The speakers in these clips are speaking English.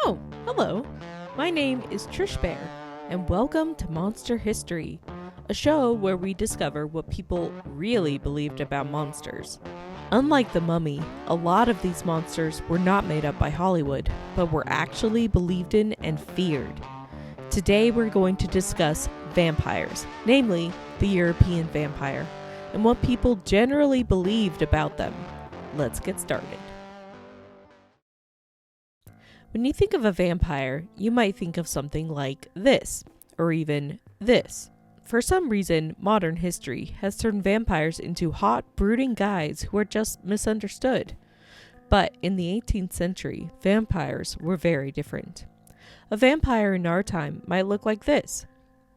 Oh, hello. My name is Trish Bear, and welcome to Monster History, a show where we discover what people really believed about monsters. Unlike the Mummy, a lot of these monsters were not made up by Hollywood, but were actually believed in and feared. Today we're going to discuss vampires, namely the European vampire, and what people generally believed about them. Let's get started. When you think of a vampire, you might think of something like this, or even this. For some reason, modern history has turned vampires into hot, brooding guys who are just misunderstood. But in the 18th century, vampires were very different. A vampire in our time might look like this: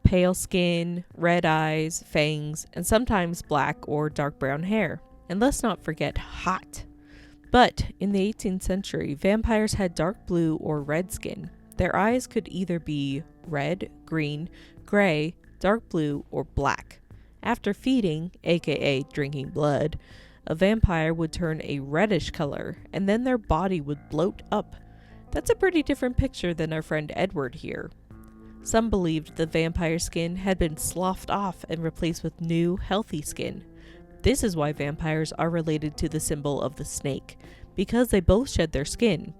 pale skin, red eyes, fangs, and sometimes black or dark brown hair. And let's not forget hot. But in the 18th century, vampires had dark blue or red skin. Their eyes could either be red, green, gray, dark blue, or black. After feeding, aka drinking blood, a vampire would turn a reddish color, and then their body would bloat up. That's a pretty different picture than our friend Edward here. Some believed the vampire skin had been sloughed off and replaced with new, healthy skin. This is why vampires are related to the symbol of the snake, because they both shed their skin.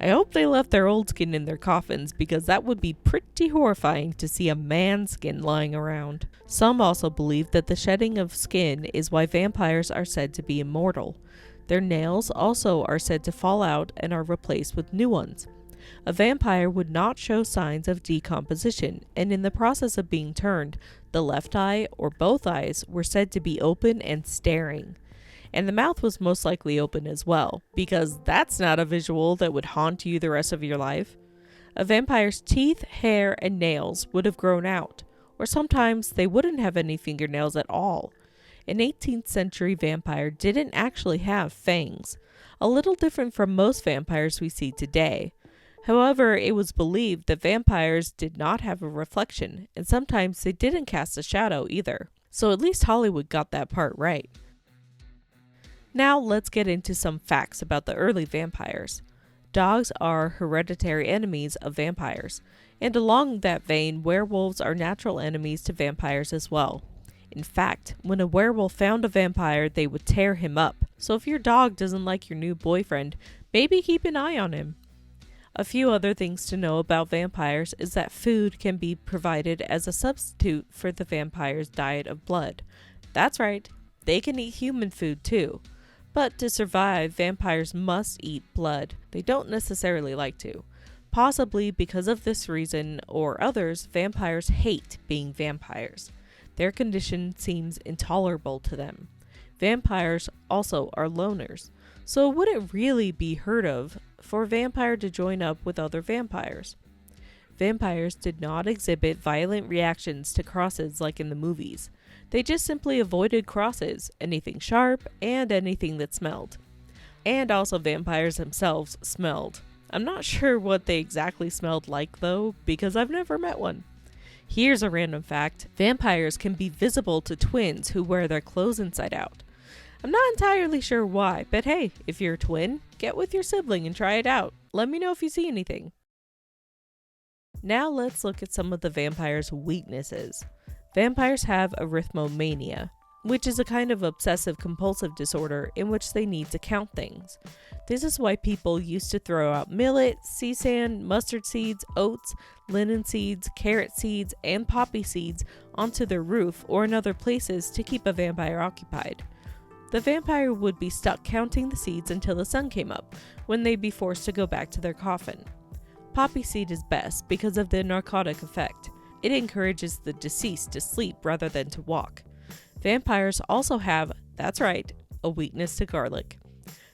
I hope they left their old skin in their coffins, because that would be pretty horrifying to see a man's skin lying around. Some also believe that the shedding of skin is why vampires are said to be immortal. Their nails also are said to fall out and are replaced with new ones. A vampire would not show signs of decomposition, and in the process of being turned, the left eye or both eyes were said to be open and staring. And the mouth was most likely open as well, because that's not a visual that would haunt you the rest of your life. A vampire's teeth, hair, and nails would have grown out, or sometimes they wouldn't have any fingernails at all. An 18th century vampire didn't actually have fangs, a little different from most vampires we see today. However, it was believed that vampires did not have a reflection, and sometimes they didn't cast a shadow either. So at least Hollywood got that part right. Now let's get into some facts about the early vampires. Dogs are hereditary enemies of vampires, and along that vein, werewolves are natural enemies to vampires as well. In fact, when a werewolf found a vampire, they would tear him up. So if your dog doesn't like your new boyfriend, maybe keep an eye on him. A few other things to know about vampires is that food can be provided as a substitute for the vampire's diet of blood. That's right, they can eat human food too. But to survive, vampires must eat blood. They don't necessarily like to. Possibly because of this reason or others, vampires hate being vampires. Their condition seems intolerable to them. Vampires also are loners, so it wouldn't really be heard of for a vampire to join up with other vampires. Vampires did not exhibit violent reactions to crosses like in the movies. They just simply avoided crosses, anything sharp, and anything that smelled. And also vampires themselves smelled. I'm not sure what they exactly smelled like though, because I've never met one. Here's a random fact: vampires can be visible to twins who wear their clothes inside out. I'm not entirely sure why, but hey, if you're a twin, get with your sibling and try it out. Let me know if you see anything. Now let's look at some of the vampire's weaknesses. Vampires have arithmomania, which is a kind of obsessive-compulsive disorder in which they need to count things. This is why people used to throw out millet, sea sand, mustard seeds, oats, linen seeds, carrot seeds, and poppy seeds onto their roof or in other places to keep a vampire occupied. The vampire would be stuck counting the seeds until the sun came up, when they'd be forced to go back to their coffin. Poppy seed is best because of the narcotic effect. It encourages the deceased to sleep rather than to walk. Vampires also have, that's right, a weakness to garlic.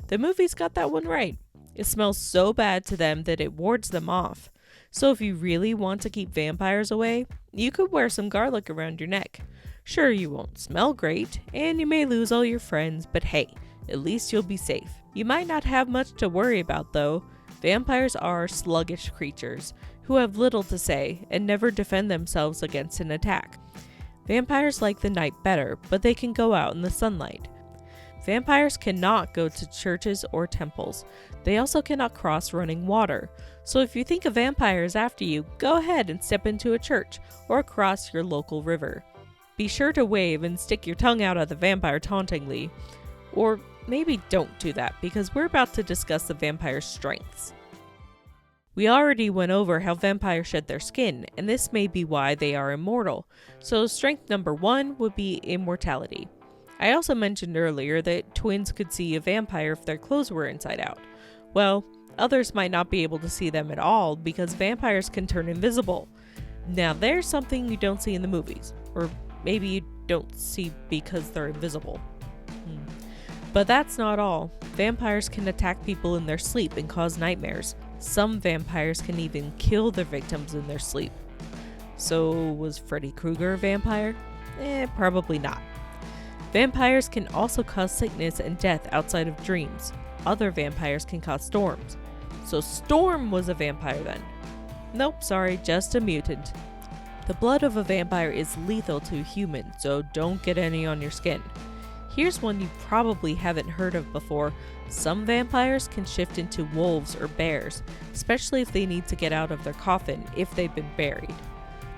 The movies got that one right. It smells so bad to them that it wards them off. So if you really want to keep vampires away, you could wear some garlic around your neck. Sure, you won't smell great, and you may lose all your friends, but hey, at least you'll be safe. You might not have much to worry about though. Vampires are sluggish creatures who have little to say and never defend themselves against an attack. Vampires like the night better, but they can go out in the sunlight. Vampires cannot go to churches or temples. They also cannot cross running water. So if you think a vampire is after you, go ahead and step into a church or across your local river. Be sure to wave and stick your tongue out at the vampire tauntingly. Or maybe don't do that, because we're about to discuss the vampire's strengths. We already went over how vampires shed their skin, and this may be why they are immortal. So strength number 1 would be immortality. I also mentioned earlier that twins could see a vampire if their clothes were inside out. Well, others might not be able to see them at all because vampires can turn invisible. Now there's something you don't see in the movies, or maybe you don't see because they're invisible. But that's not all. Vampires can attack people in their sleep and cause nightmares. Some vampires can even kill their victims in their sleep. So was Freddy Krueger a vampire? Probably not. Vampires can also cause sickness and death outside of dreams. Other vampires can cause storms. So Storm was a vampire then. Nope, sorry, just a mutant. The blood of a vampire is lethal to a human, so don't get any on your skin. Here's one you probably haven't heard of before. Some vampires can shift into wolves or bears, especially if they need to get out of their coffin if they've been buried.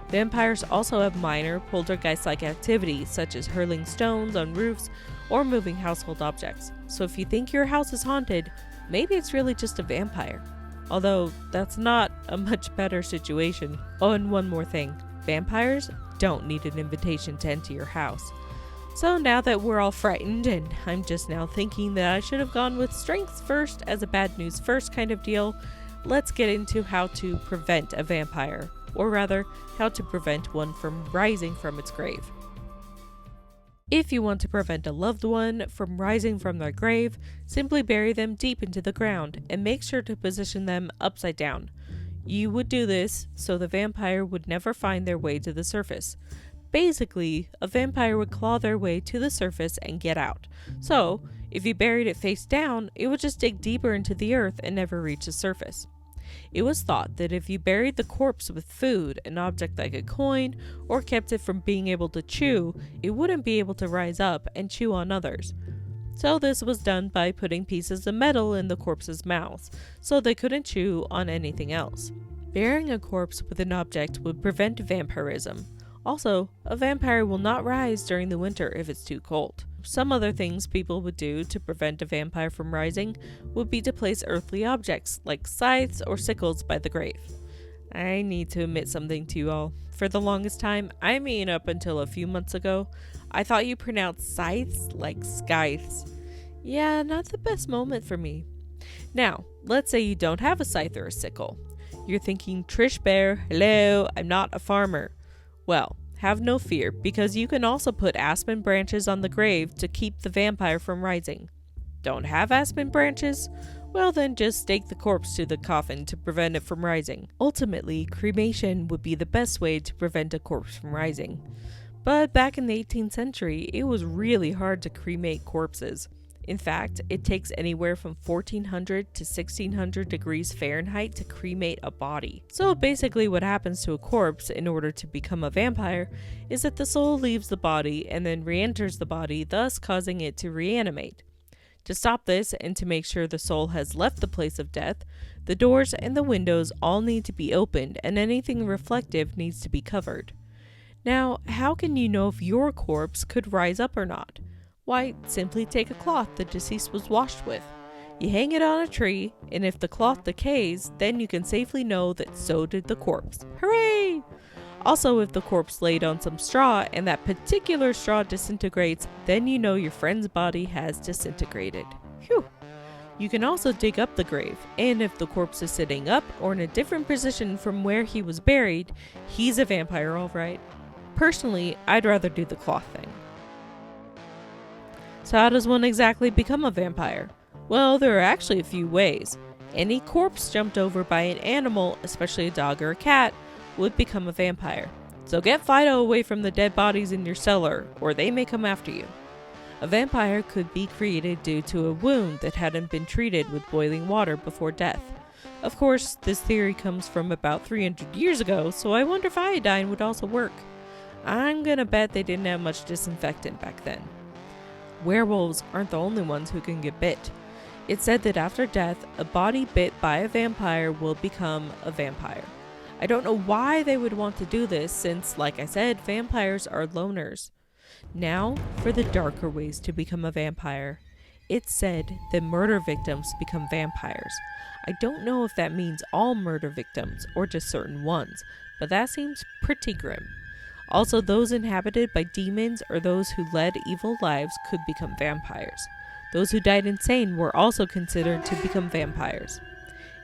Vampires also have minor poltergeist-like activities such as hurling stones on roofs or moving household objects. So if you think your house is haunted, maybe it's really just a vampire. Although that's not a much better situation. Oh, and one more thing. Vampires don't need an invitation to enter your house. So now that we're all frightened, and I'm just now thinking that I should have gone with strengths first as a bad news first kind of deal, let's get into how to prevent a vampire, or rather, how to prevent one from rising from its grave. If you want to prevent a loved one from rising from their grave, simply bury them deep into the ground and make sure to position them upside down. You would do this so the vampire would never find their way to the surface. Basically, a vampire would claw their way to the surface and get out. So, if you buried it face down, it would just dig deeper into the earth and never reach the surface. It was thought that if you buried the corpse with food, an object like a coin, or kept it from being able to chew, it wouldn't be able to rise up and chew on others. So this was done by putting pieces of metal in the corpse's mouths, so they couldn't chew on anything else. Burying a corpse with an object would prevent vampirism. Also, a vampire will not rise during the winter if it's too cold. Some other things people would do to prevent a vampire from rising would be to place earthly objects like scythes or sickles by the grave. I need to admit something to you all. For the longest time, I mean up until a few months ago, I thought you pronounced scythes like scythes. Yeah, not the best moment for me. Now, let's say you don't have a scythe or a sickle. You're thinking, Trish Bear, hello, I'm not a farmer. Well, have no fear, because you can also put aspen branches on the grave to keep the vampire from rising. Don't have aspen branches? Well then just stake the corpse to the coffin to prevent it from rising. Ultimately, cremation would be the best way to prevent a corpse from rising. But back in the 18th century, it was really hard to cremate corpses. In fact, it takes anywhere from 1400 to 1600 degrees Fahrenheit to cremate a body. So basically what happens to a corpse in order to become a vampire is that the soul leaves the body and then re-enters the body, thus causing it to reanimate. To stop this and to make sure the soul has left the place of death, the doors and the windows all need to be opened and anything reflective needs to be covered. Now, how can you know if your corpse could rise up or not? Why, simply take a cloth the deceased was washed with. You hang it on a tree, and if the cloth decays, then you can safely know that so did the corpse. Hooray! Also, if the corpse laid on some straw and that particular straw disintegrates, then you know your friend's body has disintegrated. Phew! You can also dig up the grave, and if the corpse is sitting up or in a different position from where he was buried, he's a vampire alright. Personally, I'd rather do the cloth thing. So how does one exactly become a vampire? Well, there are actually a few ways. Any corpse jumped over by an animal, especially a dog or a cat, would become a vampire. So get Fido away from the dead bodies in your cellar, or they may come after you. A vampire could be created due to a wound that hadn't been treated with boiling water before death. Of course, this theory comes from about 300 years ago, so I wonder if iodine would also work. I'm gonna bet they didn't have much disinfectant back then. werewolves aren't the only ones who can get bit. It's said that after death, a body bit by a vampire will become a vampire. I don't know why they would want to do this since, like I said, vampires are loners. Now, for the darker ways to become a vampire. It's said that murder victims become vampires. I don't know if that means all murder victims or just certain ones, but that seems pretty grim. Also, those inhabited by demons or those who led evil lives could become vampires. Those who died insane were also considered to become vampires.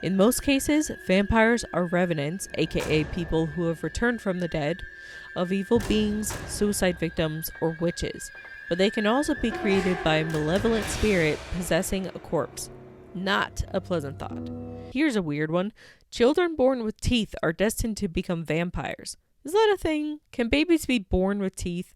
In most cases, vampires are revenants, aka people who have returned from the dead, of evil beings, suicide victims, or witches. But they can also be created by a malevolent spirit possessing a corpse. Not a pleasant thought. Here's a weird one. Children born with teeth are destined to become vampires. Is that a thing? Can babies be born with teeth?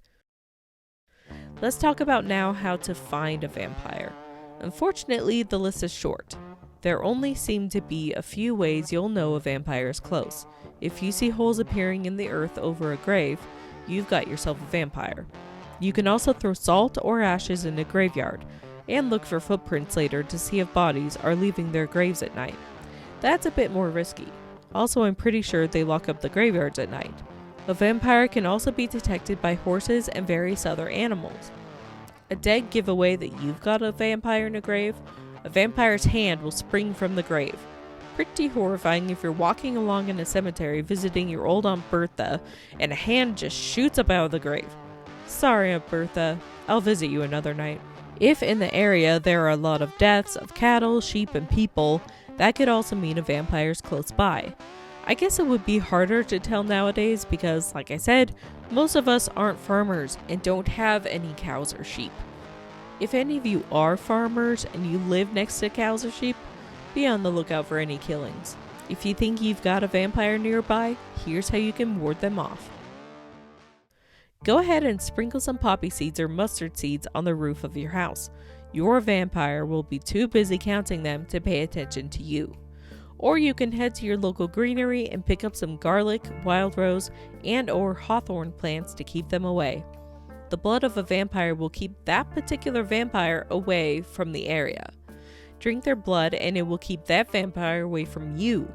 Let's talk about now how to find a vampire. Unfortunately, the list is short. There only seem to be a few ways you'll know a vampire is close. If you see holes appearing in the earth over a grave, you've got yourself a vampire. You can also throw salt or ashes in a graveyard, and look for footprints later to see if bodies are leaving their graves at night. That's a bit more risky. Also, I'm pretty sure they lock up the graveyards at night. A vampire can also be detected by horses and various other animals. A dead giveaway that you've got a vampire in a grave. A vampire's hand will spring from the grave. Pretty horrifying if you're walking along in a cemetery visiting your old Aunt Bertha and a hand just shoots up out of the grave. Sorry, Aunt Bertha, I'll visit you another night. If in the area there are a lot of deaths of cattle, sheep, and people, that could also mean a vampire's close by. I guess it would be harder to tell nowadays because, like I said, most of us aren't farmers and don't have any cows or sheep. If any of you are farmers and you live next to cows or sheep, be on the lookout for any killings. If you think you've got a vampire nearby, here's how you can ward them off. Go ahead and sprinkle some poppy seeds or mustard seeds on the roof of your house. Your vampire will be too busy counting them to pay attention to you. Or you can head to your local greenery and pick up some garlic, wild rose, and or hawthorn plants to keep them away. The blood of a vampire will keep that particular vampire away from the area. Drink their blood and it will keep that vampire away from you.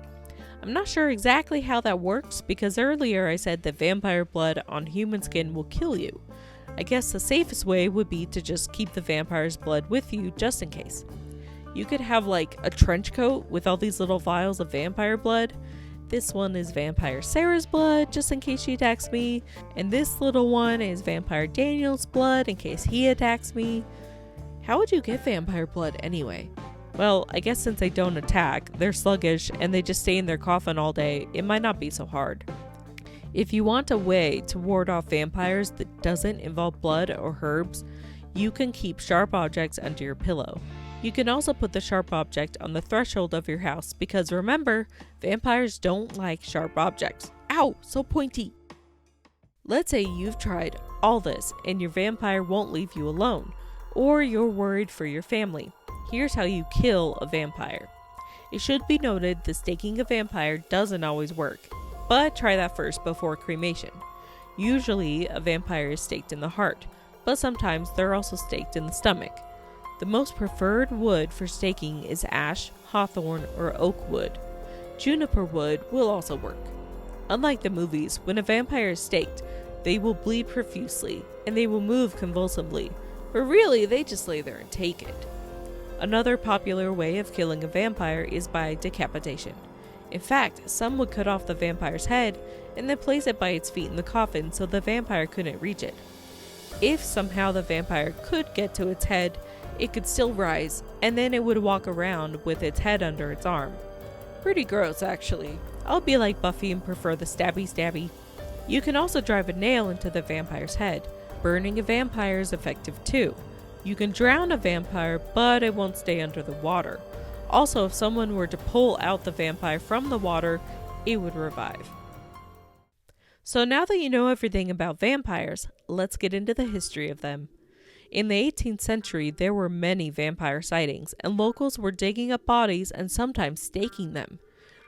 I'm not sure exactly how that works because earlier I said that vampire blood on human skin will kill you. I guess the safest way would be to just keep the vampire's blood with you just in case. You could have like a trench coat with all these little vials of vampire blood. This one is Vampire Sarah's blood, just in case she attacks me. And this little one is Vampire Daniel's blood, in case he attacks me. How would you get vampire blood anyway? Well, I guess since they don't attack, they're sluggish, and they just stay in their coffin all day, it might not be so hard. If you want a way to ward off vampires that doesn't involve blood or herbs, you can keep sharp objects under your pillow. You can also put the sharp object on the threshold of your house because remember, vampires don't like sharp objects. Ow, so pointy! Let's say you've tried all this and your vampire won't leave you alone, or you're worried for your family. Here's how you kill a vampire. It should be noted that staking a vampire doesn't always work, but try that first before cremation. Usually, a vampire is staked in the heart, but sometimes they're also staked in the stomach. The most preferred wood for staking is ash, hawthorn, or oak wood. Juniper wood will also work. Unlike the movies, when a vampire is staked, they will bleed profusely, and they will move convulsively, but really they just lay there and take it. Another popular way of killing a vampire is by decapitation. In fact, some would cut off the vampire's head and then place it by its feet in the coffin so the vampire couldn't reach it. If somehow the vampire could get to its head, it could still rise, and then it would walk around with its head under its arm. Pretty gross, actually. I'll be like Buffy and prefer the stabby. You can also drive a nail into the vampire's head. Burning a vampire is effective too. You can drown a vampire, but it won't stay under the water. Also, if someone were to pull out the vampire from the water, it would revive. So now that you know everything about vampires, let's get into the history of them. In the 18th century, there were many vampire sightings, and locals were digging up bodies and sometimes staking them.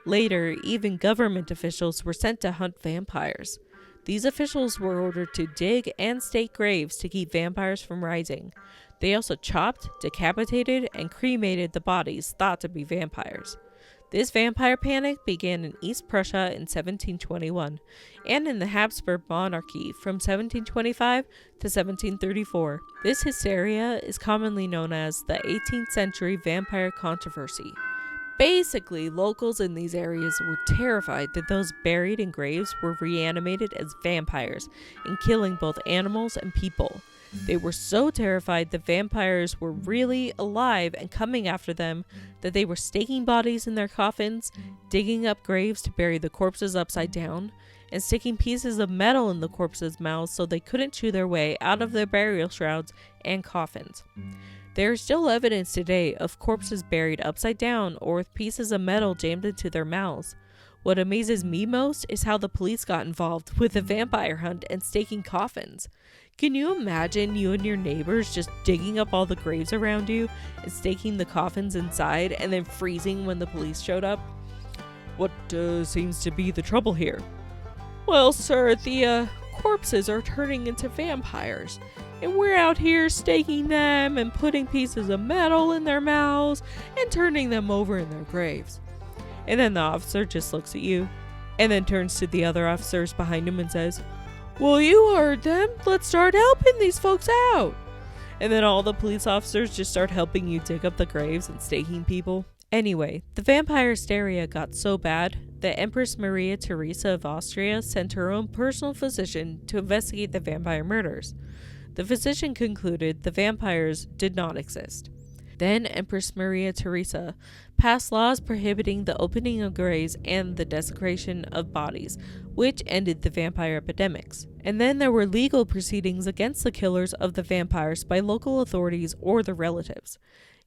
Later, even government officials were sent to hunt vampires. These officials were ordered to dig and stake graves to keep vampires from rising. They also chopped, decapitated, and cremated the bodies thought to be vampires. This vampire panic began in East Prussia in 1721 and in the Habsburg monarchy from 1725 to 1734. This hysteria is commonly known as the 18th century vampire controversy. Basically, locals in these areas were terrified that those buried in graves were reanimated as vampires and killing both animals and people. They were so terrified that vampires were really alive and coming after them that they were staking bodies in their coffins, digging up graves to bury the corpses upside down, and sticking pieces of metal in the corpses' mouths so they couldn't chew their way out of their burial shrouds and coffins. There is still evidence today of corpses buried upside down or with pieces of metal jammed into their mouths. What amazes me most is how the police got involved with the vampire hunt and staking coffins. Can you imagine you and your neighbors just digging up all the graves around you and staking the coffins inside and then freezing when the police showed up? What seems to be the trouble here? Well, sir, the corpses are turning into vampires, and we're out here staking them and putting pieces of metal in their mouths and turning them over in their graves. And then the officer just looks at you and then turns to the other officers behind him and says, "Well, you heard them. Let's start helping these folks out." And then all the police officers just start helping you dig up the graves and staking people. Anyway, the vampire hysteria got so bad that Empress Maria Theresa of Austria sent her own personal physician to investigate the vampire murders. The physician concluded the vampires did not exist. Then Empress Maria Theresa passed laws prohibiting the opening of graves and the desecration of bodies, which ended the vampire epidemics. And then there were legal proceedings against the killers of the vampires by local authorities or their relatives.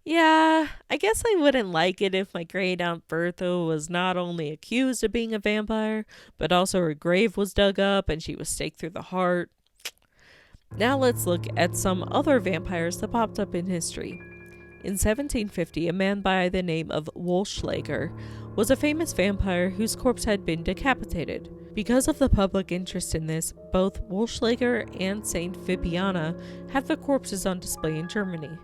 Yeah, I guess I wouldn't like it if my great aunt Bertha was not only accused of being a vampire, but also her grave was dug up and she was staked through the heart. Now let's look at some other vampires that popped up in history. In 1750, a man by the name of Wolfschläger was a famous vampire whose corpse had been decapitated. Because of the public interest in this, both Wolfschläger and Saint Vibiana have their corpses on display in Germany.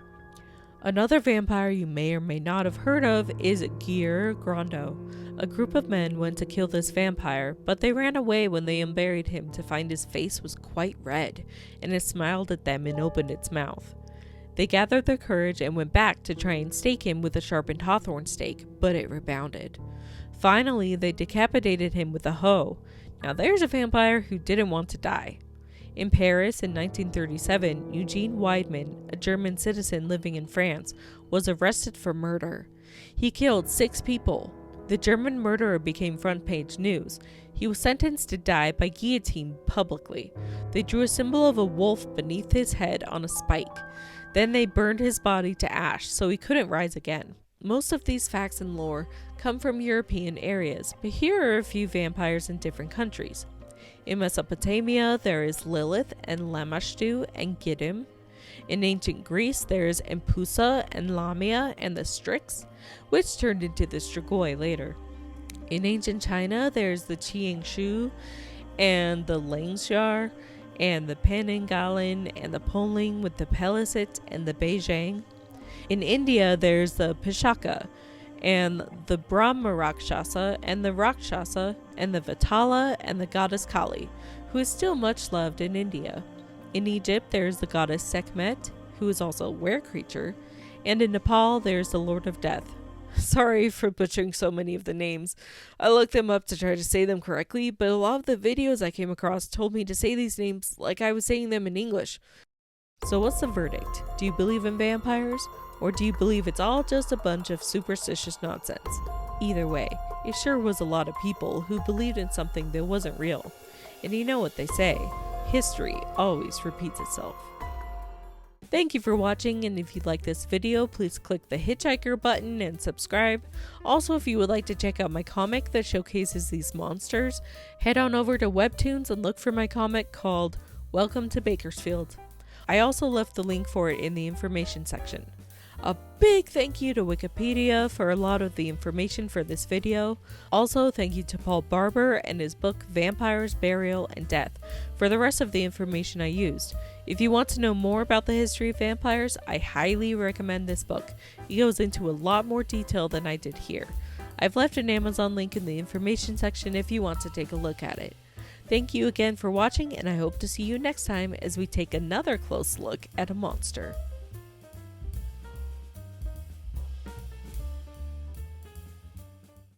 Another vampire you may or may not have heard of is Gier Grondo. A group of men went to kill this vampire, but they ran away when they unburied him to find his face was quite red, and it smiled at them and opened its mouth. They gathered their courage and went back to try and stake him with a sharpened hawthorn stake, but it rebounded. Finally, they decapitated him with a hoe. Now there's a vampire who didn't want to die. In Paris in 1937, Eugene Weidmann, a German citizen living in France, was arrested for murder. He killed 6 people. The German murderer became front-page news. He was sentenced to die by guillotine publicly. They drew a symbol of a wolf beneath his head on a spike. Then they burned his body to ash so he couldn't rise again. Most of these facts and lore come from European areas, but here are a few vampires in different countries. In Mesopotamia, there is Lilith and Lamashtu and Giddim. In ancient Greece, there is Empusa and Lamia and the Strix, which turned into the Strigoi later. In ancient China, there's the Qiangshu and the Langxiar and the Penanggalan and the Ponling with the Pelisit and the Beijing. In India, there's the Pishaka and the Brahma Rakshasa and the Rakshasa and the Vatala and the goddess Kali, who is still much loved in India. In Egypt, there's the goddess Sekhmet, who is also a were-creature, and in Nepal, there's the Lord of Death. Sorry for butchering so many of the names. I looked them up to try to say them correctly, but a lot of the videos I came across told me to say these names like I was saying them in English. So what's the verdict? Do you believe in vampires? Or do you believe it's all just a bunch of superstitious nonsense? Either way, it sure was a lot of people who believed in something that wasn't real. And you know what they say, history always repeats itself. Thank you for watching, and if you like this video, please click the hitchhiker button and subscribe. Also, if you would like to check out my comic that showcases these monsters, head on over to Webtoons and look for my comic called Welcome to Bakersfield. I also left the link for it in the information section. A big thank you to Wikipedia for a lot of the information for this video. Also, thank you to Paul Barber and his book Vampires, Burial, and Death for the rest of the information I used. If you want to know more about the history of vampires, I highly recommend this book. It goes into a lot more detail than I did here. I've left an Amazon link in the information section if you want to take a look at it. Thank you again for watching, and I hope to see you next time as we take another close look at a monster.